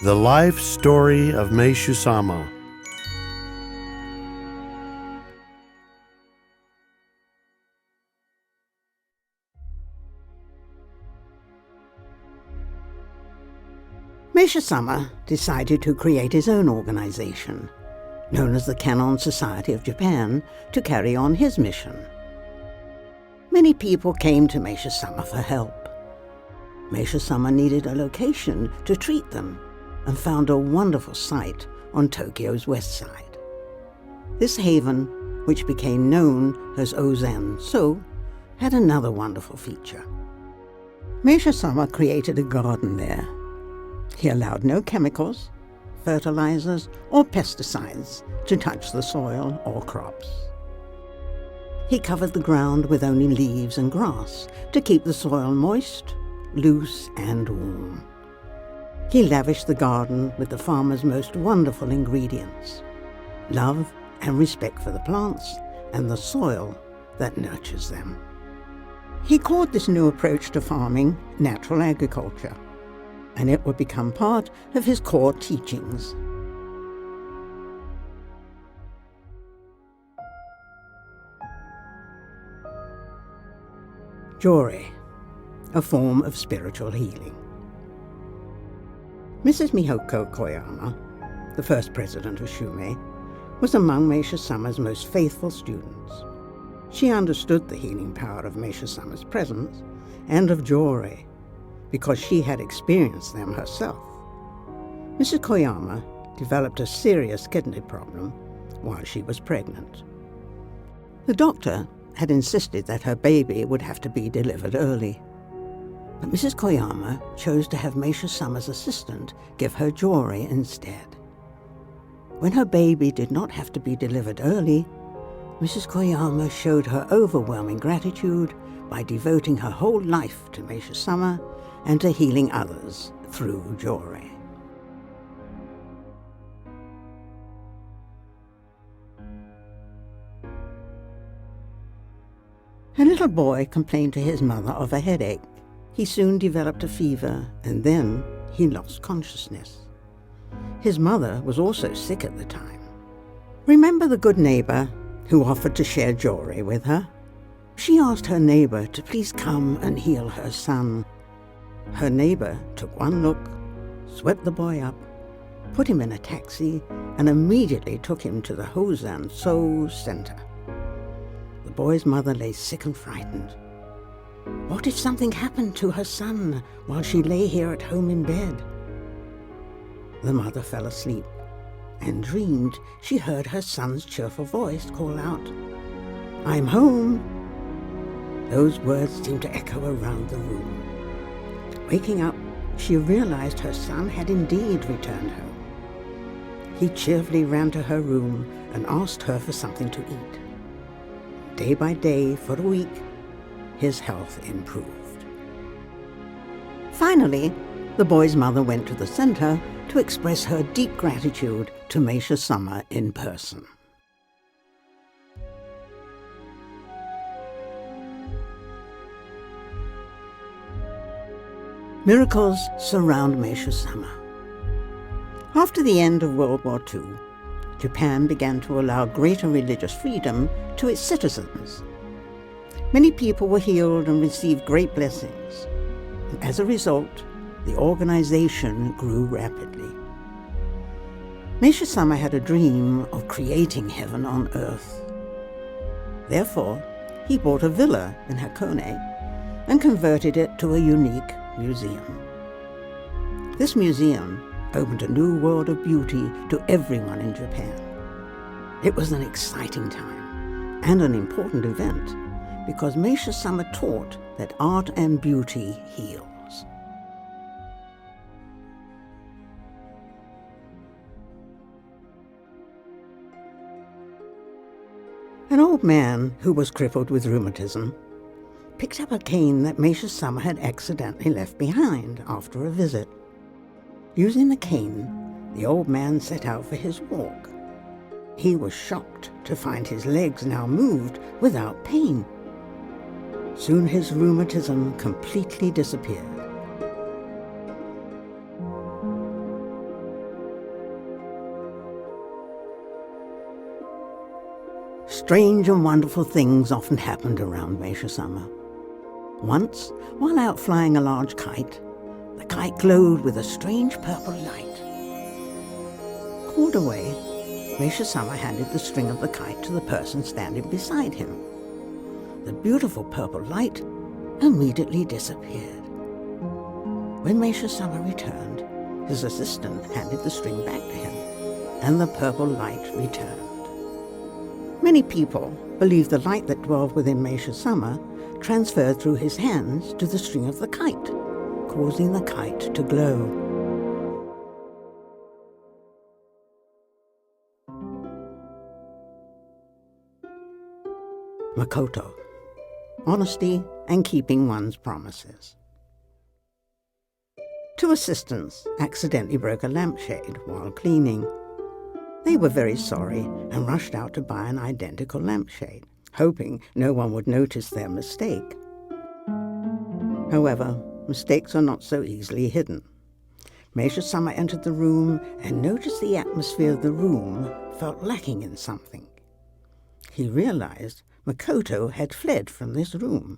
The Life Story of Meishusama. Meishusama decided to create his own organization, known as the Canon Society of Japan, to carry on his mission. Many people came to Meishusama for help. Meishusama needed a location to treat them and found a wonderful site on Tokyo's west side. This haven, which became known as Ozan-so, had another wonderful feature. Meishusama created a garden there. He allowed no chemicals, fertilizers, or pesticides to touch the soil or crops. He covered the ground with only leaves and grass to keep the soil moist, loose, and warm. He lavished the garden with the farmer's most wonderful ingredients: love and respect for the plants and the soil that nurtures them. He called this new approach to farming natural agriculture, and it would become part of his core teachings. Jore, a form of spiritual healing. Mrs. Mihoko Koyama, the first president of Shumei, was among Meishusama's most faithful students. She understood the healing power of Meishusama's presence and of Jore, because she had experienced them herself. Mrs. Koyama developed a serious kidney problem while she was pregnant. The doctor had insisted that her baby would have to be delivered early, but Mrs. Koyama chose to have Meishusama's assistant give her Jore instead. When her baby did not have to be delivered early, Mrs. Koyama showed her overwhelming gratitude by devoting her whole life to Meishusama and to healing others through Jore. A little boy complained to his mother of a headache. He soon developed a fever, and then he lost consciousness. His mother was also sick at the time. Remember the good neighbor who offered to share Jore with her? She asked her neighbor to please come and heal her son. Her neighbor took one look, swept the boy up, put him in a taxi, and immediately took him to the Ozan-so center. The boy's mother lay sick and frightened. What if something happened to her son while she lay here at home in bed? The mother fell asleep and dreamed she heard her son's cheerful voice call out, "I'm home." Those words seemed to echo around the room. Waking up, she realized her son had indeed returned home. He cheerfully ran to her room and asked her for something to eat. Day by day, for a week, his health improved. Finally, the boy's mother went to the center to express her deep gratitude to Meishusama in person. Miracles surround Meishusama. After the end of World War II, Japan began to allow greater religious freedom to its citizens. Many people were healed and received great blessings. And as a result, the organization grew rapidly. Meishusama had a dream of creating heaven on earth. Therefore, he bought a villa in Hakone and converted it to a unique museum. This museum opened a new world of beauty to everyone in Japan. It was an exciting time and an important event because Meishusama taught that art and beauty heals. An old man who was crippled with rheumatism picked up a cane that Meishusama had accidentally left behind after a visit. Using the cane, the old man set out for his walk. He was shocked to find his legs now moved without pain. Soon his rheumatism completely disappeared. Strange and wonderful things often happened around Meishusama. Once, while out flying a large kite, the kite glowed with a strange purple light. Called away, Meishusama handed the string of the kite to the person standing beside him. The beautiful purple light immediately disappeared. When Meishusama returned, his assistant handed the string back to him, and the purple light returned. Many people believe the light that dwelled within Meishusama transferred through his hands to the string of the kite, causing the kite to glow. Makoto. Honesty and keeping one's promises. Two assistants accidentally broke a lampshade while cleaning. They were very sorry and rushed out to buy an identical lampshade, hoping no one would notice their mistake. However, mistakes are not so easily hidden. Meishusama entered the room and noticed the atmosphere of the room felt lacking in something. He realized Makoto had fled from this room.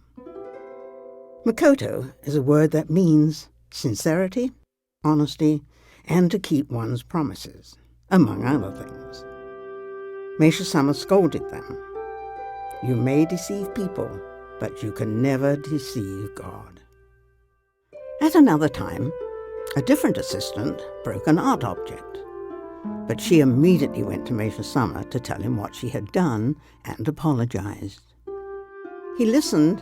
Makoto is a word that means sincerity, honesty, and to keep one's promises, among other things. Meishusama scolded them. You may deceive people, but you can never deceive God. At another time, a different assistant broke an art object, but she immediately went to Meishusama to tell him what she had done and apologized. He listened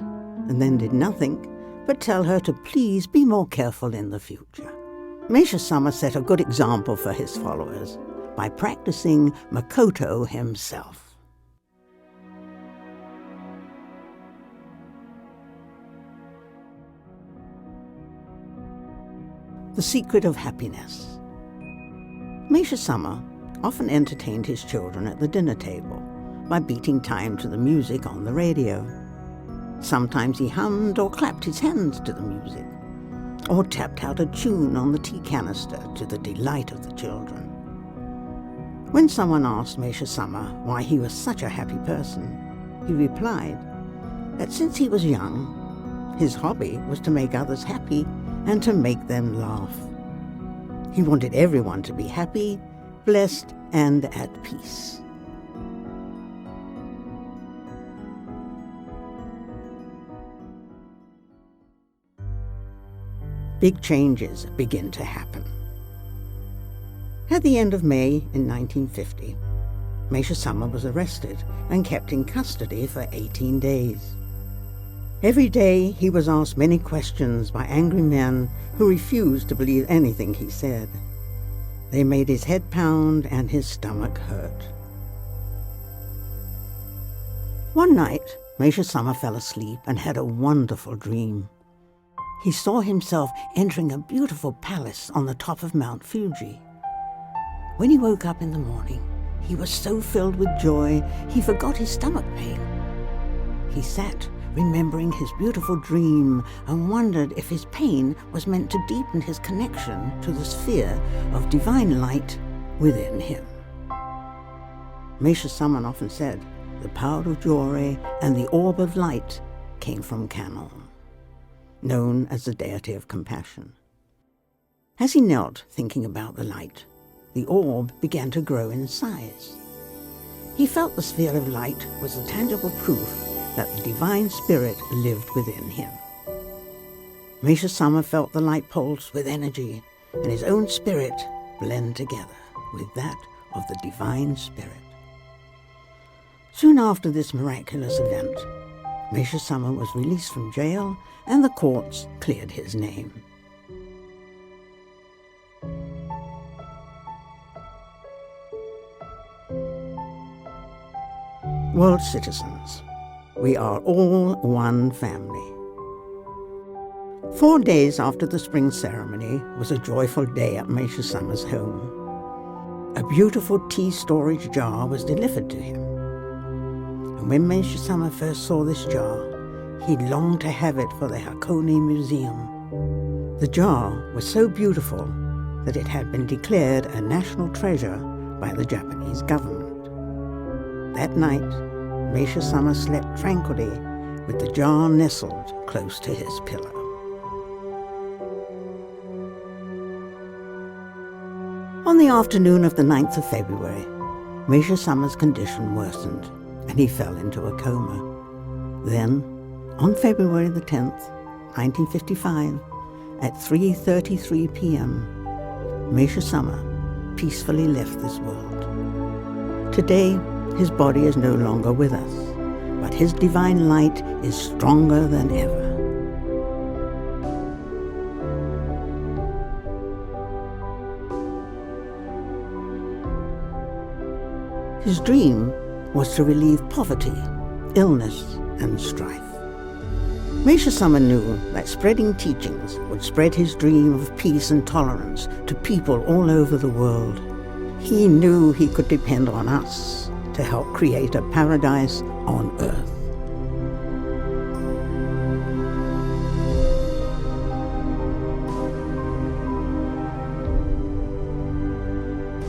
and then did nothing but tell her to please be more careful in the future. Meishusama set a good example for his followers by practicing Makoto himself. The secret of happiness. Meishusama often entertained his children at the dinner table by beating time to the music on the radio. Sometimes he hummed or clapped his hands to the music, or tapped out a tune on the tea canister to the delight of the children. When someone asked Meishusama why he was such a happy person, he replied that since he was young, his hobby was to make others happy and to make them laugh. He wanted everyone to be happy, blessed, and at peace. Big changes begin to happen. At the end of May in 1950, Meishusama was arrested and kept in custody for 18 days. Every day he was asked many questions by angry men who refused to believe anything he said. They made his head pound and his stomach hurt. One night, Meishusama fell asleep and had a wonderful dream. He saw himself entering a beautiful palace on the top of Mount Fuji. When he woke up in the morning, he was so filled with joy he forgot his stomach pain. He sat remembering his beautiful dream and wondered if his pain was meant to deepen his connection to the sphere of divine light within him. Meishusama often said the power of Jore and the orb of light came from Kano, known as the deity of compassion. As he knelt thinking about the light, the orb began to grow in size. He felt the sphere of light was a tangible proof that the divine spirit lived within him. Meishusama felt the light pulse with energy, and his own spirit blend together with that of the divine spirit. Soon after this miraculous event, Meishusama was released from jail and the courts cleared his name. World citizens, we are all one family. 4 days after the spring ceremony was a joyful day at Meishusama's home. A beautiful tea storage jar was delivered to him. And when Meishusama first saw this jar, he longed to have it for the Hakone Museum. The jar was so beautiful that it had been declared a national treasure by the Japanese government. That night, Meishusama slept tranquilly with the jar nestled close to his pillow. On the afternoon of the 9th of February, Meishusama's condition worsened and he fell into a coma. Then, on February the 10th, 1955, at 3:33 p.m., Meishusama peacefully left this world. Today, his body is no longer with us, but his divine light is stronger than ever. His dream was to relieve poverty, illness, and strife. Meishusama knew that spreading teachings would spread his dream of peace and tolerance to people all over the world. He knew he could depend on us to help create a paradise on earth.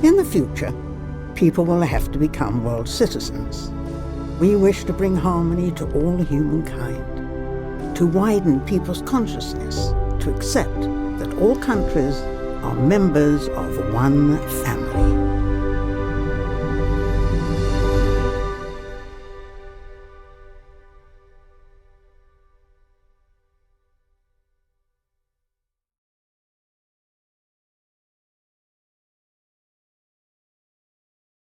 In the future, people will have to become world citizens. We wish to bring harmony to all humankind, to widen people's consciousness, to accept that all countries are members of one family.